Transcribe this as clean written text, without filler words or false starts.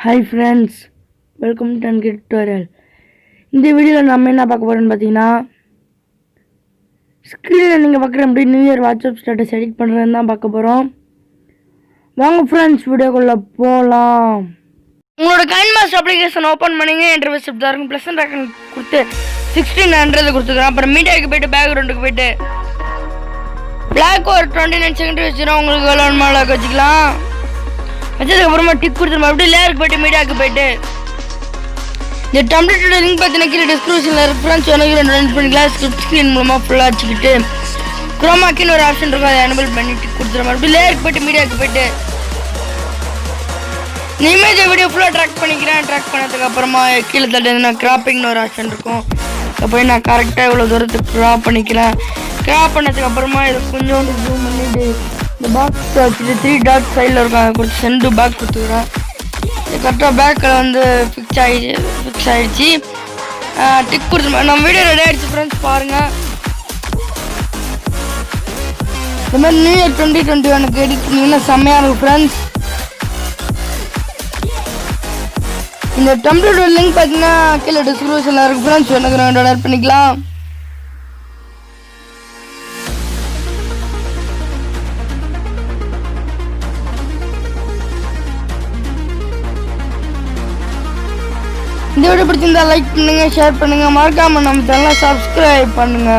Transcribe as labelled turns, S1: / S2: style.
S1: Hi friends, welcome to Kine tutorial. இந்த வீடியோல நம்ம என்ன பார்க்க போறோம்னு பாத்தீங்கன்னா ஸ்கிரீன்ல நீங்க பார்க்குற மாதிரி new year WhatsApp status edit பண்றதுன்னு தான் பார்க்க போறோம். வாங்க फ्रेंड्स வீடியோக்குள்ள போலாம். உங்களோட Kinemaster அப்ளிகேஷன் ஓபன் பண்ணீங்க இன்டர்ஃபேஸ் இப்படி தான் இருக்கும். ப்ளஸ் ஐகான் கொடுத்து 1600 கொடுத்துக்கலாம். அப்புறம் மீடியாக்கு போய்ட்டு பேக்ரவுண்டுக்கு போய்ட்டு black ஒரு 29 செகண்ட் வச்சிரா உங்களுக்கு எவ்வளவு மேல வச்சுக்கலாம். அதுக்கு அப்புறமா டிக் கொடுத்துறோம். அப்படியே லேயருக்கு போய்ட்டு மீடியாக்கு போய்ட்டு இந்த டெம்ப்ளேட்டோட லிங்க் பார்த்தீங்கன்னா கீழே டிஸ்கிரிப்ஷனில் ரெஃபரன்ஸ் வேணும் ரன் பண்ணிக்கலாம். ஸ்கிரிப்ட் ஸ்க்ரீன் மூலமாக ஃபுல்லாக வச்சுக்கிட்டு குரோமாக்கின்னு ஒரு ஆப்ஷன் இருக்கும், அதை எனபிள் பண்ணிட்டு கொடுத்துருவோம். அப்படி லேயருக்கு போய்ட்டு மீடியாவுக்கு போய்ட்டு இந்த இமேஜை வீடியோ ஃபுல்லாக ட்ராக் பண்ணிக்கிறேன். ட்ராக் பண்ணதுக்கு அப்புறமா கீழே தட்டு கிராப்பிங்னு ஒரு ஆப்ஷன் இருக்கும். அப்போ நான் கரெக்டாக இவ்வளோ தூரத்துக்கு க்ராப் பண்ணிக்கிறேன். க்ராப் பண்ணதுக்கு அப்புறமா இதை கொஞ்சோண்டு ஜூம் பண்ணிட்டு இந்த பாக்ஸ் வச்சுட்டு 3 டாட் சைடில் இருக்கும், அதை கொடுத்து சென்டு பேக் கொடுத்துக்கிறேன். இது கரெக்டாக பேக்கில் வந்து ஃபிக்ஸ் ஆகிடுச்சு. டிக் கொடுத்து நம்ம வீடியோ ரெடி ஆகிடுச்சு ஃப்ரெண்ட்ஸ், பாருங்கள். இந்த மாதிரி நியூ இயர் 2021 எடிட் பண்ணிங்கன்னா செம்மையாக இருக்கும் ஃப்ரெண்ட்ஸ். இந்த டெம்ப்ளேட்டோட லிங்க் பார்த்தீங்கன்னா கீழே டிஸ்கிரிப்ஷனில் இருக்குது ஃப்ரெண்ட்ஸ், எனக்கு டவுன்லோட் பண்ணிக்கலாம். இந்த வீடியோ பிடிச்சிருந்தா லைக் பண்ணுங்க, ஷேர் பண்ணுங்க, மறக்காம நம்ம சேனலை சப்ஸ்கிரைப் பண்ணுங்க.